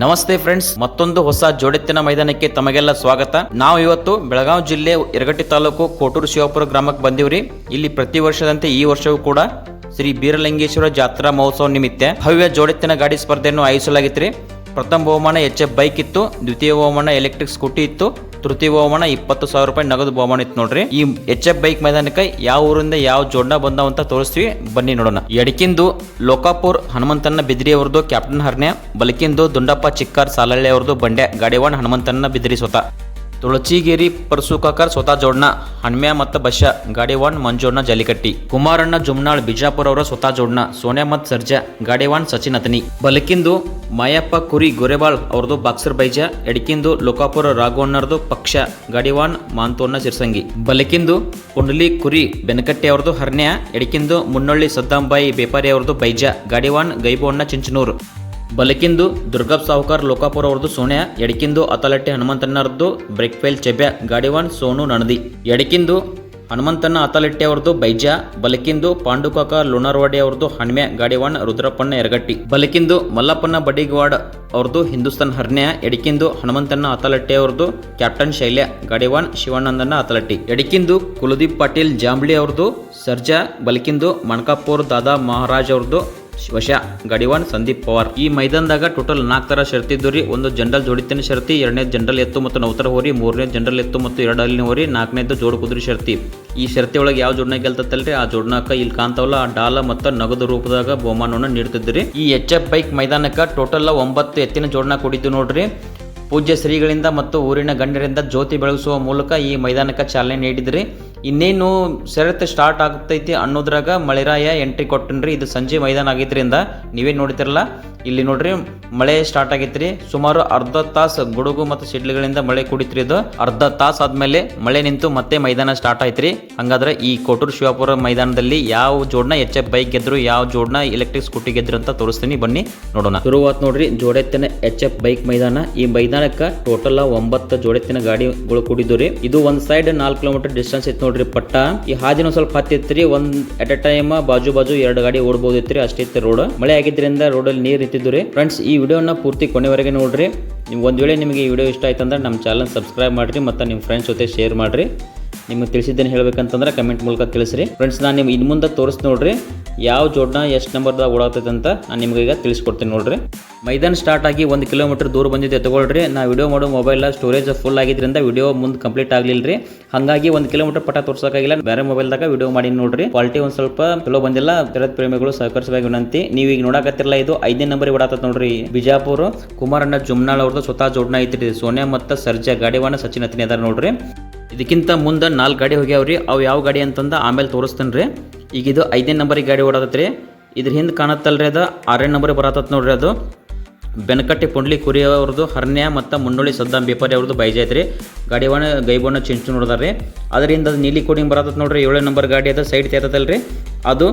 ನಮಸ್ತೆ ಫ್ರೆಂಡ್ಸ್, ಮತ್ತೊಂದು ಹೊಸ ಜೋಡೆತ್ತಿನ ಮೈದಾನಕ್ಕೆ ತಮಗೆಲ್ಲ ಸ್ವಾಗತ. ನಾವು ಇವತ್ತು ಬೆಳಗಾವಿ ಜಿಲ್ಲೆ ಯರಗಟ್ಟಿ ತಾಲೂಕು ಕೋಟೂರು ಶಿವಾಪುರ ಗ್ರಾಮಕ್ಕೆ ಬಂದಿವ್ರಿ. ಇಲ್ಲಿ ಪ್ರತಿ ವರ್ಷದಂತೆ ಈ ವರ್ಷವೂ ಕೂಡ ಶ್ರೀ ಬೀರಲಿಂಗೇಶ್ವರ ಜಾತ್ರಾ ಮಹೋತ್ಸವ ನಿಮಿತ್ತ ಭವ್ಯ ಜೋಡೆತ್ತಿನ ಗಾಡಿ ಸ್ಪರ್ಧೆಯನ್ನು ಆಯೋಜಿಸಲಾಗಿತ್ತು. ಪ್ರಥಮ ಬಹುಮಾನ HF ಬೈಕ್ ಇತ್ತು, ದ್ವಿತೀಯ ಬಹುಮಾನ ಎಲೆಕ್ಟ್ರಿಕ್ ಸ್ಕೂಟಿ ಇತ್ತು, ತೃತೀಯ ಬಹುಮಾನ 20,000 ರೂಪಾಯಿ ನಗದು ಬಹುಮಾನ ಇತ್ತು. ನೋಡ್ರಿ, ಈ HF ಬೈಕ್ ಮೈದಾನಕ್ಕೆ ಯಾವ ಊರಿಂದ ಯಾವ ಜೋಡ್ನ ಬಂದಾವ ಅಂತ ತೋರಿಸ್ತೀವಿ, ಬನ್ನಿ ನೋಡೋಣ. ಎಡಕಿಂದು ಲೋಕಾಪುರ್ ಹನುಮಂತನ ಬಿದ್ರಿ ಅವ್ರದ್ದು ಕ್ಯಾಪ್ಟನ್ ಹರ್ನೆ, ಬಲಕಿಂದು ದುಂಡಪ್ಪ ಚಿಕ್ಕಾರ್ ಸಾಲಳ್ಳಿ ಅವ್ರದ್ದು ಬಂಡೆ ಗಾಡಿವಾನ್ ಹನುಮಂತನ ಬಿದ್ರಿ ಸ್ವತಃ. ತುಳಚಿಗೇರಿ ಪರಸುಕಾಕರ್ ಸ್ವತಃ ಜೋಡ್ನ ಹಣ್ಮ್ಯಾ ಮತ್ತು ಬಶ ಗಾಡಿವಾನ್ ಮಂಜೋಡ್ನ ಜಲಿಕಟ್ಟಿ. ಕುಮಾರಣ್ಣ ಜುಮ್ನಾಳ್ ಬಿಜಾಪುರ ಅವರ ಸ್ವತಃ ಜೋಡ್ನ ಸೋನ್ಯಾ ಮತ್ತು ಸರ್ಜಾ ಗಾಡಿವಾನ್ ಸಚಿನ್ ಅತನಿ. ಬಲಕಿಂದು ಮಾಯಪ್ಪ ಕುರಿ ಗೊರೆಬಾಳ್ ಅವ್ರದ್ದು ಬಾಕ್ಸರ್ ಬೈಜ. ಎಡಕಿಂದು ಲೋಕಾಪುರ ರಾಘವಣ್ಣರದು ಪಕ್ಷ ಗಾಡಿವಾನ್ ಮಾಂತೋನ್ನ ಸಿರ್ಸಂಗಿ. ಬಲಕಿಂದು ಪುಂಡಲಿ ಕುರಿ ಬೆನಕಟ್ಟಿ ಅವ್ರದ್ದು ಹರ್ನ್ಯಾ. ಎಡಕಿಂದು ಮುನ್ನೊಳ್ಳಿ ಸದ್ದಾಂಬಾಯಿ ಬೇಪಾರಿ ಅವ್ರದ್ದು ಬೈಜ ಗಾಡಿವಾನ್ ಗೈಬೋಣ್ಣ ಚಿಂಚನೂರು. ಬಲಕಿಂದು ದುರ್ಗಪ್ ಸಾವುಕಾರ್ ಲೋಕಾಪುರ ಅವ್ರದ್ದು ಸೋನ್ಯಾ. ಎಡಕಿಂದು ಅತಲಟ್ಟಿ ಹನುಮಂತನ್ನರದ್ದು ಬ್ರೇಕ್ಫೇಲ್ ಚೆಬ್ಯಾ ಗಾಡಿವಾನ್ ಸೋನು ನಣದಿ. ಎಡಕಿಂದು ಹನುಮಂತನ ಅತಲಟ್ಟಿ ಅವ್ರದ್ದು ಬೈಜಾ. ಬಲಕಿಂದು ಪಾಂಡುಕಾಕ ಲೋಣಾರ್ವಾಡಿ ಅವ್ರದ್ದು ಹಣ್ಮ್ಯಾ ಗಾಡಿವಾನ್ ರುದ್ರಪ್ಪಣ್ಣ ಯರಗಟ್ಟಿ. ಬಲಕಿಂದು ಮಲ್ಲಪ್ಪನ ಬಡಿಗವಾಡ್ ಅವ್ರದ್ದು ಹಿಂದೂಸ್ತಾನ್ ಹರ್ನ್ಯಾ. ಎಡಕಿಂದು ಹನುಮಂತನ ಅತಲಟ್ಟಿ ಅವ್ರದ್ದು ಕ್ಯಾಪ್ಟನ್ ಶೈಲ್ಯ ಗಾಡಿವಾನ್ ಶಿವಾನಂದನ ಅತಲಟ್ಟಿ. ಎಡಕಿಂದು ಕುಲದೀಪ್ ಪಾಟೀಲ್ ಜಾಂಬ್ಳಿ ಅವ್ರದ್ದು ಸರ್ಜಾ. ಬಲಕಿಂದು ಮಣಕಾಪುರ್ ದಾದಾ ಮಹಾರಾಜ್ ಅವ್ರದ್ದು ವಶ ಗಾಡಿವಾನ್ ಸಂದೀಪ್ ಪವಾರ್. ಈ ಮೈದಾನದಾಗ ಟೋಟಲ್ 4 ತರ ಷರತಿ ಇದ್ದು ರೀ. ಒಂದು ಜನರಲ್ ಜೋಡಿತಿನ ಷರತಿ, 2ನೇ ಜನರಲ್ ಎತ್ತು ಮತ್ತು ನೌತರ ಹೋರಿ, 3ನೇ ಜನರಲ್ ಎತ್ತು ಮತ್ತು 2 ಅಲ್ಲಿನ ಹೋರಿ, 4ನೇದು ಜೋಡು ಕುದುರೆ ಷರತಿ. ಈ ಷರತಿ ಒಳಗೆ ಯಾವ ಜೋಡ್ನ ಗೆಲ್ತಲ್ರಿ ಆ ಜೋಡ್ನಾಕ ಇಲ್ಲಿ ಕಾಣ್ತಾವಲ್ಲ ಆ ಡಾಲ ಮತ್ತು ನಗದು ರೂಪದಾಗ ಬಹುಮಾನವನ್ನು ನೀಡ್ತಿದ್ರಿ. ಈ HF ಬೈಕ್ ಮೈದಾನಕ್ಕೆ ಟೋಟಲ್ 9 ಎತ್ತಿನ ಜೋಡ್ನ ಕೊಡಿದ್ದು ನೋಡ್ರಿ. ಪೂಜ್ಯ ಶ್ರೀಗಳಿಂದ ಮತ್ತು ಊರಿನ ಗಣ್ಯರಿಂದ ಜ್ಯೋತಿ ಬೆಳಗಿಸುವ ಮೂಲಕ ಈ ಮೈದಾನಕ್ಕೆ ಚಾಲನೆ ನೀಡಿದ್ರಿ. ಇನ್ನೇನು ಷರತ್ತು ಸ್ಟಾರ್ಟ್ ಆಗ್ತೈತಿ ಅನ್ನೋದ್ರಾಗ ಮಳೆರಾಯ ಎಂಟ್ರಿ ಕೊಟ್ಟನ್ರಿ. ಇದು ಸಂಜೆ ಮೈದಾನ ಆಗಿದ್ರಿಂದ ನೀವೇ ನೋಡ್ತಿರಲ್ಲ, ಇಲ್ಲಿ ನೋಡ್ರಿ ಮಳೆ ಸ್ಟಾರ್ಟ್ ಆಗೈತ್ರಿ. ಸುಮಾರು ಅರ್ಧ ತಾಸು ಗುಡುಗು ಮತ್ತು ಸಿಡ್ಲುಗಳಿಂದ ಮಳೆ ಕುಡಿತ್ರಿ. ಇದು ಅರ್ಧ ತಾಸು ಆದ್ಮೇಲೆ ಮಳೆ ನಿಂತು ಮತ್ತೆ ಮೈದಾನ ಸ್ಟಾರ್ಟ್ ಆಯ್ತ್ರಿ. ಹಂಗಾದ್ರೆ ಈ ಕೋಟೂರು ಶಿವಾಪುರ ಮೈದಾನದಲ್ಲಿ ಯಾವ ಜೋಡ್ನ HF ಬೈಕ್ ಗೆದ್ರು, ಯಾವ ಜೋಡ್ನ ಎಲೆಕ್ಟ್ರಿಕ್ ಸ್ಕೂಟಿ ಗೆದ್ರು ಅಂತ ತೋರಿಸ್ತೀನಿ, ಬನ್ನಿ ನೋಡೋಣ. ಶುರುವಾತ್ ನೋಡ್ರಿ ಜೋಡೆತ್ತಿನ HF ಬೈಕ್ ಮೈದಾನ. ಈ ಮೈದಾನಕ್ಕೆ ಟೋಟಲ್ 9 ಜೋಡೆತ್ತಿನ ಗಾಡಿಗಳು ಕೂಡಿದ್ದು ರೀ. ಇದು ಒಂದ್ ಸೈಡ್ 4 ಕಿಲೋಮೀಟರ್ ಡಿಸ್ಟೆನ್ಸ್ ಐತಿ ನೋಡ್ರಿ ಪಟ್ಟ. ಈ ಹಾದಿನ ಸ್ವಲ್ಪ ಹತ್ತಿತ್ರಿ. ಒಂದ್ ಅಟ್ ಎ ಟೈಮ್ ಬಾಜು 2 ಗಾಡಿ ಓಡಬಹುದಿತ್ರಿ, ಅಷ್ಟಿತ್ತು ರೋಡ್. ಮಳೆ ಆಗಿದ್ರಿಂದ ರೋಡಲ್ಲಿ ನೀರ್ ನಿಂತಿದ್ದು ರೀ. ಫ್ರೆಂಡ್ಸ್, ಈ ವಿಡಿಯೋನ ಪೂರ್ತಿ ಕೊನೆವರೆಗೆ ನೋಡ್ರಿ. ನೀವು ಒಂದ್ ವೇಳೆ ನಿಮಗೆ ಈ ವಿಡಿಯೋ ಇಷ್ಟ ಆಯ್ತಂದ್ರೆ ನಮ್ಮ ಚಾನಲ್ ಸಬ್ಸ್ಕ್ರೈಬ್ ಮಾಡ್ರಿ ಮತ್ತು ನಿಮ್ಮ ಫ್ರೆಂಡ್ಸ್ ಜೊತೆ ಶೇರ್ ಮಾಡ್ರಿ. ನಿಮಗೆ ತಿಳಿಸಿದ್ದೇನೆ ಹೇಳ್ಬೇಕಂತಂದ್ರೆ ಕಮೆಂಟ್ ಮೂಲಕ ತಿಳಿಸ್ರಿ. ಫ್ರೆಂಡ್ಸ್, ನಾನು ನಿಮ್ಗೆ ಇನ್ನು ಮುಂದೆ ತೋರಿಸ್ ನೋಡ್ರಿ ಯಾವ ಜೋಡ್ನ ಎಷ್ಟು ನಂಬರ್ದಾಗ ಓಡಾಗ್ತೈತೆ ಅಂತ ನಾನು ನಿಮ್ಗೆ ಈಗ ತಿಳಿಸ್ಕೊಡ್ತೀನಿ ನೋಡ್ರಿ. ಮೈದಾನ ಸ್ಟಾರ್ಟ್ ಆಗಿ 1 ಕಿಲೋಮೀಟರ್ ದೂರ ಬಂದಿದೆ ತಗೊಳ್ರಿ. ನಾ ವಿಡಿಯೋ ಮಾಡೋ ಮೊಬೈಲ್ ಸ್ಟೋರೇಜ್ ಫುಲ್ ಆಗಿದ್ರಿಂದ ವಿಡಿಯೋ ಮುಂದೆ ಕಂಪ್ಲೀಟ್ ಆಗಲಿಲ್ಲ ರೀ. ಹಾಗಾಗಿ 1 ಕಿಲೋಮೀಟರ್ ಪಟ ತೋರ್ಸೋಕ್ಕಾಗಿಲ್ಲ. ಬೇರೆ ಮೊಬೈಲ್ದಾಗ ವಿಡಿಯೋ ಮಾಡಿ ನೋಡ್ರಿ. ಕ್ವಾಲಿಟಿ ಒಂದು ಸ್ವಲ್ಪ ಚಲೋ ಬಂದಿಲ್ಲ. ಜಗತ್ ಪ್ರೇಮಿಗಳು ಸಹಕರಿಸಬೇಕು ವಿನಂತಿ. ನೀವು ಈಗ ನೋಡಕತ್ತಿರಲ್ಲ, ಇದು 5ನೇ ನಂಬರ್ ಓಡಾತತ್ ನೋಡ್ರಿ. ಬಿಜಾಪುರ ಕುಮಾರಣ್ಣ ಜುಮ್ನಾಳ್ ಅವ್ರದ್ದು ಸ್ವತಃ ಜೋಡ್ನ ಐತ್ರಿ. ಸೋನ್ಯಾ ಮತ್ತು ಸರ್ಜಾ ಗಾಡಿವಾನ ಸಚಿನ್ ಅತನಿ ಅದಾರ ನೋಡ್ರಿ. ಇದಕ್ಕಿಂತ ಮುಂದೆ 4 ಗಾಡಿ ಹೋಗ್ಯಾವ್ರಿ. ಅವು ಯಾವ ಗಾಡಿ ಅಂತಂದ ಆಮೇಲೆ ತೋರಿಸ್ತೇನೆ ರೀ. ಈಗ ಇದು 5ನೇ ನಂಬರಿಗೆ ಗಾಡಿ ಓಡಾತತ್ರಿ. ಇದ್ರ ಹಿಂದೆ ಕಾಣತ್ತಲ್ರಿ, ಅದು 6ನೇ ನಂಬರಿಗೆ ಬರತ್ತತ್ ನೋಡ್ರಿ. ಅದು ಬೆನಕಟ್ಟಿ ಪುಂಡ್ಲಿ ಕುರಿ ಅವ್ರದ್ದು ಹರ್ನ್ಯಾ ಮತ್ತು ಮುನ್ನೊಳ್ಳಿ ಸದ್ದಾಂ ಬೇಪಾರಿ ಅವ್ರದ್ದು ಬೈಜ ಐತ್ರಿ. ಗಾಡಿವಾನ ಗೈಬೋಣ ಚಿಂಚು ನೋಡ್ದಾರ್ರಿ. ಅದರಿಂದ ಅದು ನೀಲಿ ಕೋಡಿಂಗ್ ಬರತ್ತತ್ ನೋಡ್ರಿ. 7ನೇ ನಂಬರ್ ಗಾಡಿ ಅದು ಸೈಡ್ ತೇತಲ್ರಿ. ಅದು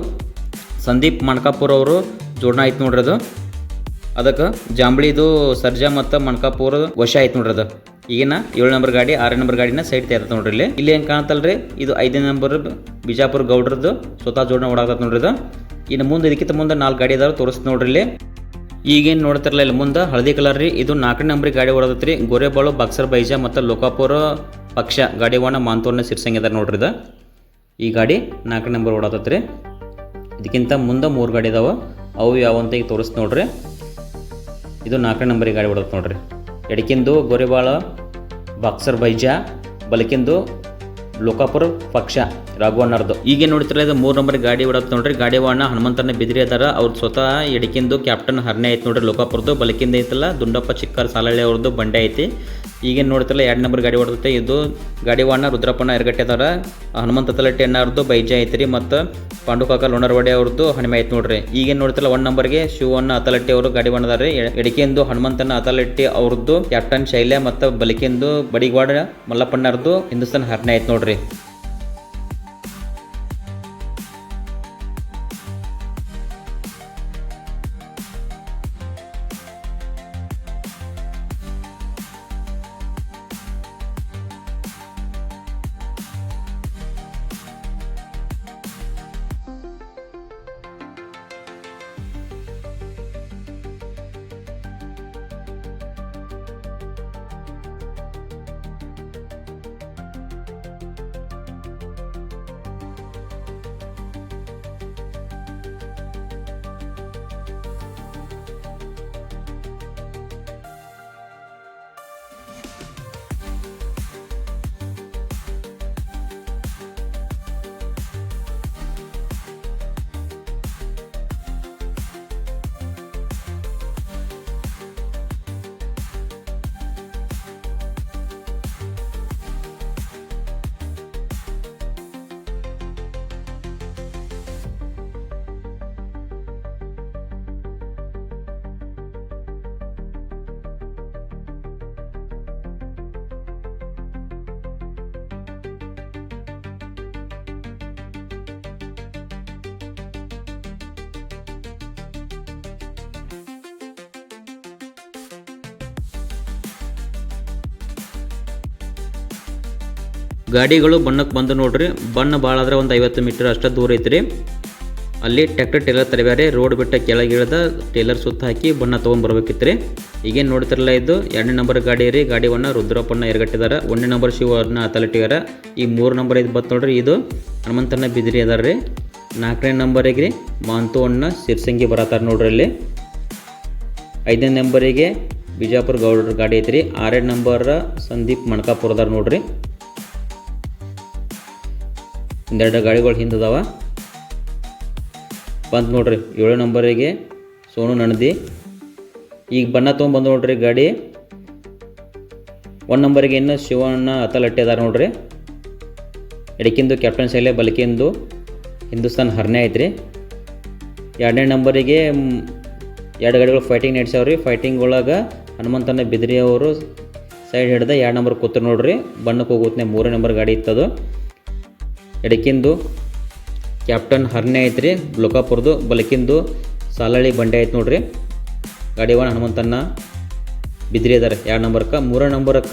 ಸಂದೀಪ್ ಮಣಕಾಪುರ್ ಅವರು ಜೋಡ್ನ ಐತೆ ನೋಡ್ರಿ. ಅದು ಅದಕ್ಕೆ ಜಾಂಬ್ಳಿದು ಸರ್ಜಾ ಮತ್ತು ಮಣಕಾಪುರ ವಶ ಐತೆ ನೋಡ್ರಿ. ಅದು ಈಗಿನ 7 ನಂಬರ್ ಗಾಡಿ 6ನೇ ನಂಬರ್ ಗಾಡಿನ ಸೈಡ್ ತೇರತ್ತೆ ನೋಡ್ರಿ. ಇಲ್ಲಿ ಏನು ಕಾಣತ್ತಲ್ರಿ, ಇದು 5ನೇ ನಂಬರ್ ಬಿಜಾಪುರ ಗೌಡ್ರದ್ದು ಸ್ವತಃ ಜೋಡ್ನ ಓಡಾಗತ್ತೆ ನೋಡ್ರಿ. ಇದು ಇನ್ನು ಮುಂದೆ ಇದಕ್ಕಿಂತ ಮುಂದೆ 4 ಗಾಡಿ ಅದಾವ ತೋರಿಸ್ ನೋಡ್ರಿ. ಇಲ್ಲಿ ಈಗೇನು ನೋಡ್ತಿರಲ್ಲ, ಇಲ್ಲಿ ಮುಂದೆ ಹಳದಿ ಕಲರ್ ರೀ. ಇದು 4ನೇ ನಂಬರಿಗೆ ಗಾಡಿ ಓಡಾದತ್ರಿ. ಗೋರೆಬಾಳು ಬಾಕ್ಸರ್ ಬೈಜಾ ಮತ್ತು ಲೋಕಾಪುರ ಪಕ್ಷ ಗಾಡಿವಾನ ಮಾಂತೋರ್ನ ಸಿರ್ಸಂಗ್ ಅದಾರ ನೋಡ್ರಿ. ಇದು ಈ ಗಾಡಿ 4ನೇ ನಂಬರ್ ಓಡಾತತ್ರಿ. ಇದಕ್ಕಿಂತ ಮುಂದೆ 3 ಗಾಡಿ ಅದಾವ, ಅವು ಯಾವಂತ ಈಗ ತೋರಿಸ್ ನೋಡ್ರಿ. ಇದು 4ನೇ ನಂಬರಿಗೆ ಗಾಡಿ ಓಡಾತ್ ನೋಡ್ರಿ. ಎಡಕಿಂದು ಗೋರೆಬಾಳ ಬಾಕ್ಸರ್ ಬೈಜಾ. ಬಲಕಿಂದು ಲೋಕಾಪುರ ಪಕ್ಷ ರಾಘವಣ್ಣರದು. ಈಗ ನೋಡ್ತಿರಲ್ಲ, ಇದು 3 ನಂಬರ್ ಗಾಡಿ ಓಡಾತ್ ನೋಡ್ರಿ. ಗಾಡಿವಾಣ ಹನುಮಂತನ ಬಿದ್ರಿ ಅದಾರ. ಅವ್ರು ಸ್ವತಃ ಎಡಕಿಂದು ಕ್ಯಾಪ್ಟನ್ ಹರ್ನೆ ಐತಿ ನೋಡ್ರಿ ಲೋಕಾಪುರದ್ದು. ಬಲಕಿಂದ ಐತಲ್ಲ ದುಂಡಪ್ಪ ಚಿಕ್ಕಾರ್ ಸಾಲಳ್ಳಿ ಅವ್ರದ್ದು ಬಂಡೆ ಐತಿ. ಈಗೇನು ನೋಡ್ತಿರಲ್ಲ 2 ನಂಬರ್ ಗಾಡಿ ಓಡತ್ತೆ. ಇದು ಗಾಡಿವಾಣ ರುದ್ರಪ್ಪಣ್ಣ ಯರಗಟ್ಟಿ ಅದಾರ. ಹನುಮಂತ ತಲಟ್ಟಿ ಅಣ್ಣವ್ರದ್ದು ಬೈಜಾ ಐತ್ರಿ ಮತ್ತು ಪಾಂಡುಕಾಕ ಲೋಣಾರ್ವಾಡಿ ಅವ್ರದ್ದು ಹಣಿಮೆ ಐತಿ ನೋಡ್ರಿ. ಈಗೇನು ನೋಡ್ತಿರಲ್ಲ 1 ನಂಬರ್ಗೆ ಶಿವಣ್ಣ ಅತಲಟ್ಟಿ ಅವರು ಗಾಡಿವಾಣ ಅದಾರ. ಎಡಕಿಂದು ಹನುಮಂತನ ಅತಲಟ್ಟಿ ಅವ್ರದ್ದು ಕ್ಯಾಪ್ಟನ್ ಶೈಲ್ಯ ಮತ್ತು ಬಲಕಿಂದು ಬಡಿಗವಾಡ ಮಲ್ಲಪ್ಪಣ್ಣರದ್ದು ಹಿಂದೂಸ್ತಾನ್ ಹರ್ನೆ ಐತಿ ನೋಡ್ರಿ. ಗಾಡಿಗಳು ಬಣ್ಣಕ್ಕೆ ಬಂದು ನೋಡ್ರಿ. ಬಣ್ಣ ಭಾಳ ಆದ್ರೆ ಒಂದು 50 ಮೀಟರ್ ಅಷ್ಟು ದೂರ ಐತ್ರಿ. ಅಲ್ಲಿ ಟ್ರ್ಯಾಕ್ಟರ್ ಟೇಲರ್ ತರಬೇರೆ ರೋಡ್ ಬಿಟ್ಟ ಕೆಳಗಿಳಿದ ಟೇಲರ್ ಸುತ್ತ ಹಾಕಿ ಬಣ್ಣ ತೊಗೊಂಡು ಬರ್ಬೇಕಿತ್ತು ರೀ. ಈಗೇನು ನೋಡ್ತಿರಲ್ಲ, ಇದು 2ನೇ ನಂಬರ್ ಗಾಡಿ ರೀ. ಗಾಡಿವನ್ನ ರುದ್ರಪ್ಪಣ್ಣ ಎರಗಟ್ಟಿದಾರ. 1ನೇ ನಂಬರ್ ಶಿವಣ್ಣ ಅತಲಟ್ಟಿಗಾರ. ಈ 3 ನಂಬರ್ ಇದು ಬತ್ತು ನೋಡ್ರಿ, ಇದು ಹನುಮಂತಣ್ಣ ಬಿದಿರಿ ಅದಾರ ರೀ. 4ನೇ ನಂಬರಿಗೆ ರೀ ಮಾಂತು ಅಣ್ಣ ಸಿರ್ಸಂಗಿ ಬರತ್ತಾರ ನೋಡ್ರಿ ಅಲ್ಲಿ. 5ನೇ ನಂಬರಿಗೆ ಬಿಜಾಪುರ ಗೌಡ್ರ ಗಾಡಿ ಐತ್ರಿ. 6ನೇ ನಂಬರ್ ಸಂದೀಪ್ ಮಣಕಾಪುರದಾರ ನೋಡ್ರಿ. ಒಂದೆರಡು ಗಾಡಿಗಳು ಹಿಂದದಾವ ಬಂತು ನೋಡ್ರಿ. 7ನೇ ನಂಬರಿಗೆ ಸೋನು ನಣದಿ. ಈಗ ಬಣ್ಣ ತೊಗೊಂಬಂದು ನೋಡ್ರಿ ಗಾಡಿ. 1 ನಂಬರಿಗೆ ಇನ್ನು ಶಿವಣ್ಣ ಅತಲಟ್ಟಿ ಅದಾರ ನೋಡ್ರಿ. ಎಡಕಿಂದು ಕ್ಯಾಪ್ಟನ್ ಶೈಲೆ, ಬಲಕಿಂದು ಹಿಂದೂಸ್ತಾನ್ ಹರ್ನೆ ಐತ್ರಿ. 2ನೇ ನಂಬರಿಗೆ 2 ಗಾಡಿಗಳು ಫೈಟಿಂಗ್ ನಡೆಸ್ಯಾವ್ರಿ. ಫೈಟಿಂಗ್ ಒಳಗೆ ಹನುಮಂತನ ಬಿದ್ರಿ ಅವರು ಸೈಡ್ ಹಿಡ್ದ 2 ನಂಬರ್ ಕೂತ್ರು ನೋಡ್ರಿ. ಬಣ್ಣಕ್ಕೆ ಹೋಗುತ್ತೆ 3ನೇ ನಂಬರ್ ಗಾಡಿ ಇತ್ತದು. ಎಡಕಿಂದು ಕ್ಯಾಪ್ಟನ್ ಹರ್ನೆ ಐತ್ರಿ ಲೋಕಾಪುರದು. ಬಲಕಿಂದು ಸಾಲಳ್ಳಿ ಬಂಡೆ ಐತೆ ನೋಡ್ರಿ. ಗಾಡಿವನ್ನ ಹನುಮಂತಣ್ಣ ಬಿದ್ರಿ ಅದಾರೆ 2 ನಂಬರ್ಕ. 3ನೇ ನಂಬರ್ಕ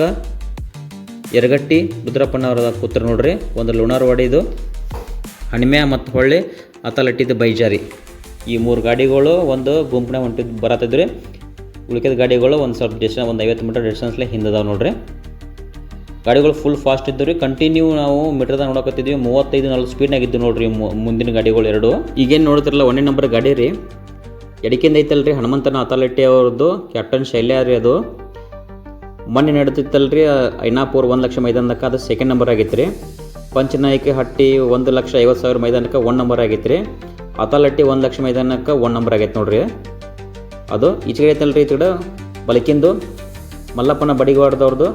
ಎರಗಟ್ಟಿ ರುದ್ರಪ್ಪಣ್ಣ ಅವರ ಕೂತ್ರು ನೋಡ್ರಿ. ಒಂದು ಲುಣಾರ್ ವಾಡಿದು ಹಣಿಮ್ಯಾ ಮತ್ತು ಹೊಳ್ಳಿ ಅತಲಟ್ಟಿದ್ದು ಬೈಜಾರಿ. ಈ 3 ಗಾಡಿಗಳು ಒಂದು ಗುಂಪನೆ ಹೊಂಟಿದ್ದು ಬರತ್ತಿದ್ರಿ. ಉಳಿಕೆದ ಗಾಡಿಗಳು ಒಂದು ಸ್ವಲ್ಪ ಡಿಸ್ಟೆನ್ಸ್, ಒಂದು 50 ಮೀಟರ್ ಡಿಸ್ಟೆನ್ಸ್ಲೆ ಹಿಂದದಾವ ನೋಡ್ರಿ. ಗಾಡಿಗಳು ಫುಲ್ ಫಾಸ್ಟ್ ಇದ್ದು ರೀ. ಕಂಟಿನ್ಯೂ ನಾವು ಮೀಟರ್ದಾಗ ನೋಡಕತ್ತಿದ್ವಿ 35-40 ಸ್ಪೀಡ್ನಾಗ ಇದ್ದು ನೋಡ್ರಿ ಮುಂದಿನ ಗಾಡಿಗಳು ಎರಡು. ಈಗೇನು ನೋಡ್ತಿರಲ್ಲ 1ನೇ ನಂಬರ್ ಗಾಡಿ ರೀ. ಎಡಕಿಂದ ಐತಲ್ರಿ ಹನುಮಂತನ ಅತಲಟ್ಟಿ ಅವ್ರದ್ದು ಕ್ಯಾಪ್ಟನ್ ಶೈಲ್ಯ ರೀ. ಅದು ಮೊನ್ನೆ ನಡೀತಿತ್ತಲ್ರಿ ಐನಾಪುರ 1 ಲಕ್ಷ ಮೈದಾನಕ್ಕೆ, ಅದು 2nd ನಂಬರ್ ಆಗೈತೆ ರೀ. ಪಂಚನಾಯಕಿ ಹಟ್ಟಿ 1,50,000 ಮೈದಾನಕ್ಕೆ 1 ನಂಬರ್ ಆಗೈತೆ ರೀ. ಅತಲಟ್ಟಿ 1 ಲಕ್ಷ ಮೈದಾನಕ್ಕೆ 1 ನಂಬರ್ ಆಗೈತೆ ನೋಡ್ರಿ. ಅದು ಈಚೆಗೆ ಐತಲ್ರಿ. ಈ ಕಡೆ ಬಲಕಿಂದು ಮಲ್ಲಪ್ಪನ ಬಡಿಗಾಡ್ದವ್ರದ್ದು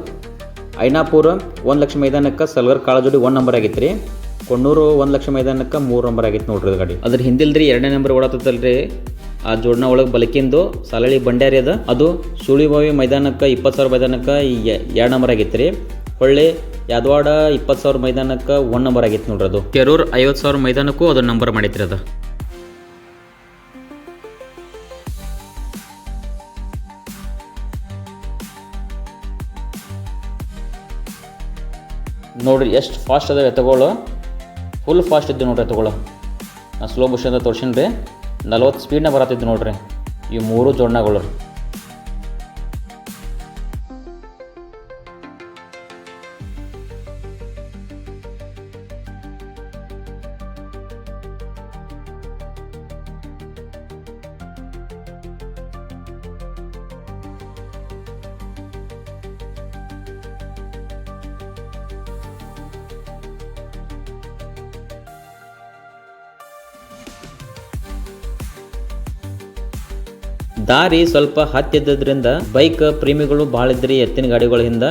ಐನಾಪುರ 1 ಲಕ್ಷ ಮೈದಾನಕ್ಕೆ ಸಲ್ಗರ್ ಕಾಳಜೋಡಿ 1 ನಂಬರ್ ಆಗೈತೆ ರೀ. ಕೊಣ್ಣೂರು 1 ಲಕ್ಷ ಮೈದಾನಕ್ಕೆ 3 ನಂಬರ್ ಆಗೈತೆ ನೋಡ್ರಿ ಗಾಡಿ. ಅದ್ರ ಹಿಂದಿಲ್ರಿ 2ನೇ ನಂಬರ್ ಓಡತ್ತಲ್ರಿ. ಆ ಜೋಡಣ ಒಳಗೆ ಬಲಕಿಂದು ಸಾಲಳಿ ಬಂಡ್ಯಾರಿ ಅದ. ಅದು ಸುಳಿಬಾವಿ ಮೈದಾನಕ್ಕೆ 20,000 ಮೈದಾನಕ್ಕೆ 2 ನಂಬರ್ ಆಗೈತೆ ರೀ. ಹೊಳ್ಳಿ ಯಾದವಾಡ 20,000 ಮೈದಾನಕ್ಕೆ 1 ನಂಬರ್ ಆಗೈತೆ ನೋಡ್ರಿ. ಅದು ಕೆರೂರ್ 50,000 ಮೈದಾನಕ್ಕೂ ಅದು ನಂಬರ್ ಮಾಡೈತ್ರಿ. ಅದು ನೋಡ್ರಿ ಎಷ್ಟು ಫಾಸ್ಟ್ ಅದಾವೆ ಎತ್ತುಗಳು. ಫುಲ್ ಫಾಸ್ಟ್ ಇದ್ದು ನೋಡ್ರಿ ಎತ್ತುಗಳು. ನಾನು ಸ್ಲೋ ಮೋಷನ್ ತೋರ್ಸಿನಿ ರೀ. 40 ಸ್ಪೀಡ್ನ ಬರತ್ತಿದ್ದು ನೋಡ್ರಿ ಈ 3 ಜೋಡಣಗಳು. ದಾರಿ ಸ್ವಲ್ಪ ಹತ್ತಿದ್ದರಿಂದ ಬೈಕ್ ಪ್ರೇಮಿಗಳು ಭಾಳ ಇದ್ರಿ. ಎತ್ತಿನ ಗಾಡಿಗಳ ಹಿಂದೆ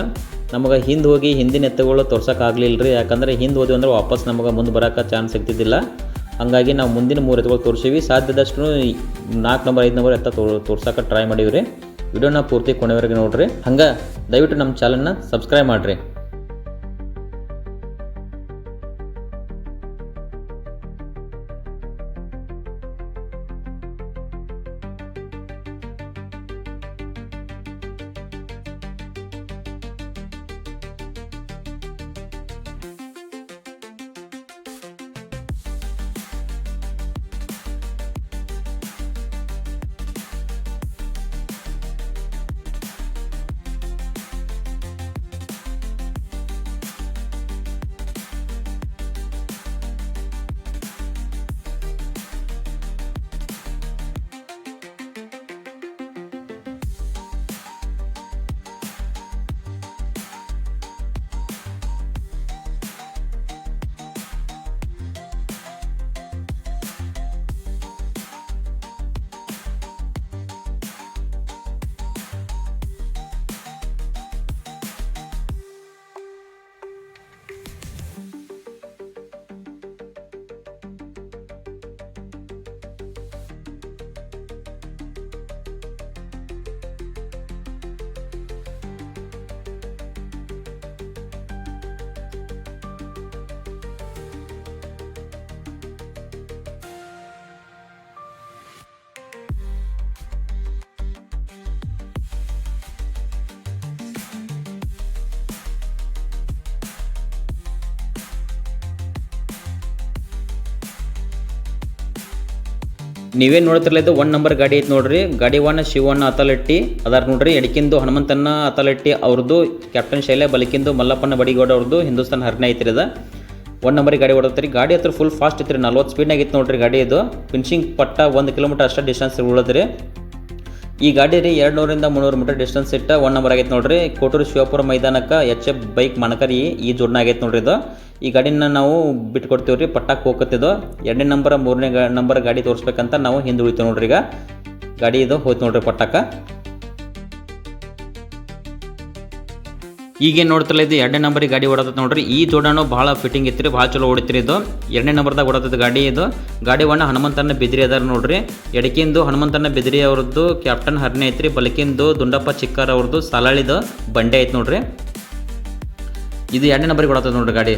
ನಮಗೆ ಹಿಂದೆ ಹೋಗಿ ಹಿಂದಿನ ಎತ್ತುಗಳು ತೋರ್ಸೋಕ್ಕಾಗಲಿಲ್ಲ ರೀ. ಯಾಕಂದರೆ ಹಿಂದೆ ಹೋದ್ವಿ ಅಂದ್ರೆ ವಾಪಸ್ ನಮಗೆ ಮುಂದೆ ಬರೋಕೆ ಚಾನ್ಸ್ ಸಿಗ್ತಿದ್ದಿಲ್ಲ. ಹಾಗಾಗಿ ನಾವು ಮುಂದಿನ 3 ಎತ್ತುಗಳು ತೋರಿಸೀವಿ. ಸಾಧ್ಯದಷ್ಟು 4 ನಂಬರ್ 5 ನಂಬರ್ ಎತ್ತ ತೋರ್ಸೋಕೆ ಟ್ರೈ ಮಾಡೀವಿ ರೀ. ವಿಡಿಯೋನ ಪೂರ್ತಿ ಕೊನೆವರೆಗೆ ನೋಡಿರಿ. ಹಂಗೆ ದಯವಿಟ್ಟು ನಮ್ಮ ಚಾನಲ್ನ ಸಬ್ಸ್ಕ್ರೈಬ್ ಮಾಡಿರಿ. ನೀವೇನು ನೋಡ್ತಿರಲ್ಲ ಇದು 1 ನಂಬರ್ ಗಾಡಿ ಐತೆ ನೋಡ್ರಿ. ಗಾಡಿ 1 ಶಿವಣ್ಣ ಅತಲಟ್ಟಿ ಅದಾರ ನೋಡ್ರಿ. ಎಡಕಿಂದು ಹನುಮಂತಣ್ಣ ಅತಲಟ್ಟಿ ಅವ್ರದ್ದು, ಕ್ಯಾಪ್ಟನ್ ಶೈಲ ಬಲಕಿಂದು ಮಲ್ಲಪ್ಪನ ಬಡಿಗೌಡ ಅವ್ರದ್ದು ಹಿಂದೂಸ್ತಾನ್ ಹರ್ನೆ ಐತ್ರಿ. ಅದ 1 ನಂಬರಿಗೆ ಗಾಡಿ ಹೊಡತ್ರಿ. ಗಾಡಿ ಹತ್ರ ಫುಲ್ ಫಾಸ್ಟ್ ಐತ್ರಿ, 40 ಸ್ಪೀಡ್ನಾಗ ಇತ್ತು ನೋಡ್ರಿ ಗಾಡಿ. ಇದು ಫಿನಿಶಿಂಗ್ ಪಟ್ಟ 1 ಕಿಲೋಮೀಟರ್ ಅಷ್ಟೇ ಡಿಸ್ಟೆನ್ಸ್ ಉಳಿದ್ರಿ. ಈ ಗಾಡಿ ರೀ 200ರಿಂದ 300 ಮೀಟರ್ ಡಿಸ್ಟೆನ್ಸ್ ಇಟ್ಟ 1 ನಂಬರ್ ಆಗೈತೆ ನೋಡ್ರಿ. ಕೋಟೂರು ಶಿವಪುರ ಮೈದಾನಕ್ಕೆ HF ಬೈಕ್ ಮಣಕರಿ ಈ ಜೋಡಣೆ ಆಗೈತೆ ನೋಡ್ರಿ. ಇದು ಈ ಗಾಡಿನ ನಾವು ಬಿಟ್ಕೊಡ್ತೀವಿ ರೀ, ಪಟ್ಟಾಕ್ ಹೋಗತ್ತಿದ್ದು 2ನೇ ನಂಬರ್ 3ನೇ ನಂಬರ್ ಗಾಡಿ ತೋರಿಸ್ಬೇಕಂತ ನಾವು ಹಿಂದೆ ಉಳಿತೀವಿ ನೋಡ್ರಿ. ಈಗ ಗಾಡಿ ಇದು ಹೋಯ್ತು ನೋಡ್ರಿ ಪಟ್ಟಾಕ. ಈಗೇನು ನೋಡ್ತಿರಲ್ಲ ಇದು 2ನೇ ನಂಬರಿಗೆ ಗಾಡಿ ಓಡತೈತೆ ನೋಡ್ರಿ. ಈ ಜೋಡಣು ಭಾಳ ಫಿಟ್ಟಿಂಗ್ ಇತ್ತು ರೀ, ಭಾಳ ಚಲೋ ಹೊಡಿತೀರಿ. ಇದು 2ನೇ ನಂಬರ್ದಾಗ ಓಡತೈತೆ ಗಾಡಿ. ಇದು ಗಾಡಿ 1 ಹನುಮಂತನ ಬಿದ್ರಿ ಅದಾರ ನೋಡ್ರಿ. ಎಡಕಿಂದು ಹನುಮಂತನ ಬಿದ್ರಿ ಅವ್ರದ್ದು ಕ್ಯಾಪ್ಟನ್ ಹರ್ನೆ ಐತ್ರಿ. ಬಲಕಿಂದು ದುಂಡಪ್ಪ ಚಿಕ್ಕಾರ ಅವ್ರದ್ದು ಸಾಲಾಳಿದು ಬಂಡೆ ಐತೆ ನೋಡ್ರಿ. ಇದು 2ನೇ ನಂಬರಿಗೆ ಓಡತೈತೆ ನೋಡ್ರಿ ಗಾಡಿ.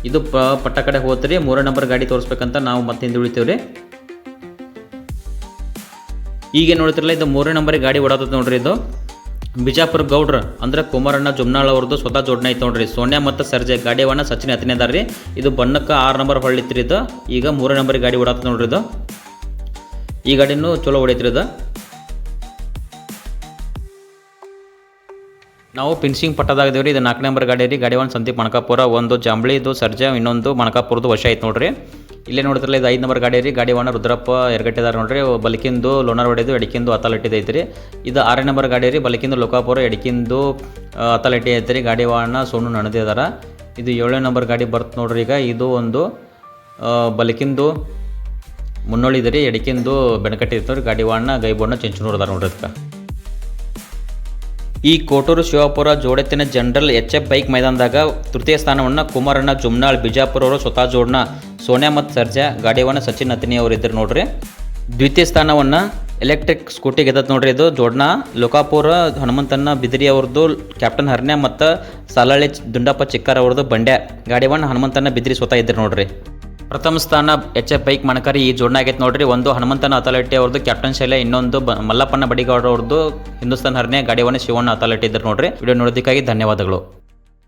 ಇದು ಪಟ್ಟ ಕಡೆ ಹೋಗ್ತೀರಿ. 3ನೇ ನಂಬರ್ ಗಾಡಿ ತೋರಿಸ್ಬೇಕಂತ ನಾವು ಮತ್ತೆ ಹಿಂದೆ ಉಳಿತೀವಿ ರೀ. ಈಗ ನೋಡ್ತಿರಲ್ಲ ಇದು 3ನೇ ನಂಬರಿಗೆ ಗಾಡಿ ಓಡತೈತೆ ನೋಡ್ರಿ. ಇದು ಬಿಜಾಪುರ ಗೌಡ್ರ ಅಂದ್ರೆ ಕುಮಾರಣ್ಣ ಜುಮ್ನಾಳ್ ಅವ್ರದ್ದು ಸ್ವತಃ ಜೋಡಣೆ ಐತೆ ನೋಡ್ರಿ. ಸೋನ್ಯಾ ಮತ್ತು ಸರ್ಜೆ ಗಾಡಿ 1 ಸಚಿನ್ ಹತ್ತನೇದಾರ ರೀ. ಇದು ಬಣ್ಣಕ್ಕೆ 6 ನಂಬರ್ ಹೊಳ್ಳಿತ್ರಿ. ಇದು ಈಗ 3ನೇ ನಂಬರಿಗೆ ಗಾಡಿ ಓಡಾತ ನೋಡ್ರಿ. ಇದು ಈ ಗಾಡಿನೂ ಚಲೋ ಹೊಡೈತ್ರಿ. ಇದು ನಾವು ಫಿನಿಶಿಂಗ್ ಪಟ್ಟದಾಗಿದ್ದೀವಿ ರೀ. ಇದು 4ನೇ ನಂಬರ್ ಗಾಡಿ ರೀ. ಗಾಡಿ 1 ಸಂದೀಪ್ ಮಣಕಾಪುರ, 1 ಜಾಂಬ್ಳಿ, ಇದು ಸರ್ಜಾ, ಇನ್ನೊಂದು ಮಣಕಾಪುರದ್ದು ವಶ ಐತೆ ನೋಡ್ರಿ. ಇಲ್ಲೇ ನೋಡ್ತಿರಲ್ಲ ಇದು 5 ನಂಬರ್ ಗಾಡಿ ರೀ. ಗಾಡಿ 1 ರುದ್ರಪ್ಪ ಎರಗಟ್ಟಿದಾರ ನೋಡ್ರಿ. ಬಲಕಿಂದು ಲೋನಾರ್ ಹೊಡೆದು ಎಡಕಿಂದು ಅತಲಟ್ಟಿದ ಐತ್ರಿ. ಇದು 6ನೇ ನಂಬರ್ ಗಾಡಿ ರೀ. ಬಲಕಿಂದು ಲೋಕಾಪುರ, ಎಡಕಿಂದು ಅತಲಟ್ಟಿ ಐತ್ರಿ. ಗಾಡಿ 1 ಸೋನು ನಡೆದಿದಾರ. ಇದು 7ನೇ ನಂಬರ್ ಗಾಡಿ ಬರ್ತ್ ನೋಡ್ರಿ. ಈಗ ಇದು ಒಂದು ಬಲಕಿಂದು ಮುನ್ನೋಳಿದೆ ರೀ. ಎಡಕಿಂದು ಬೆಣಕಟ್ಟಿ ಇರ್ತವ್ರಿ. ಗಾಡಿ 1 ಗೈಬೋಣ ಚೆಂಚನೂರ್ದಾರ ನೋಡ್ರಿ. ಅದಕ್ಕೆ ಈ Kotur Shivapura ಜೋಡೆತ್ತಿನ general HF bike ಮೈದಾನದಾಗ ತೃತೀಯ ಸ್ಥಾನವನ್ನು ಕುಮಾರಣ್ಣ ಜುಮ್ನಾಳ್ ಬಿಜಾಪುರ ಅವರು ಸ್ವತಃ ಜೋಡಣೆ ಸೋನ್ಯಾ ಮತ್ತು ಸರ್ಜಾ ಗಾಡಿ 1 ಸಚಿನ್ ಹತ್ತನಿ ಅವರು ಇದ್ರು ನೋಡ್ರಿ. ದ್ವಿತೀಯ ಸ್ಥಾನವನ್ನು ಎಲೆಕ್ಟ್ರಿಕ್ ಸ್ಕೂಟಿ ಗೆದ್ದತ್ ನೋಡ್ರಿ. ಇದು ಜೋಡಣೆ ಲೋಕಾಪುರ ಹನುಮಂತನ ಬಿದಿರಿ ಅವ್ರದ್ದು ಕ್ಯಾಪ್ಟನ್ ಹರ್ನೆ ಮತ್ತು ಸಾಲಾಳಿ ದುಂಡಪ್ಪ ಚಿಕ್ಕಾರ ಅವ್ರದ್ದು ಬಂಡೆ ಗಾಡಿ 1 ಹನುಮಂತನ ಬಿದಿರಿ ಸ್ವತಃ ಇದ್ರು ನೋಡ್ರಿ. ಪ್ರಥಮ ಸ್ಥಾನ HF ಬೈಕ್ ಮಣಕರಿ ಈ ಜೋಡಣೆ ಆಗೈತೆ ನೋಡ್ರಿ. ಒಂದು ಹನುಮಂತನ ಅತಲಟ್ಟಿ ಅವ್ರದ್ದು ಕ್ಯಾಪ್ಟನ್ ಶೈಲ, ಇನ್ನೊಂದು ಮಲ್ಲಪ್ಪನ ಬಡಿಗೌಡ ಅವ್ರದ್ದು ಹಿಂದೂಸ್ತಾನ್ ಹರ್ನೆ ಗಾಡಿ 1 ಶಿವಣ್ಣ ಅತಲಟ್ಟಿ ಇದ್ರು ನೋಡ್ರಿ. ವಿಡಿಯೋ ನೋಡೋದಕ್ಕಾಗಿ ಧನ್ಯವಾದಗಳು.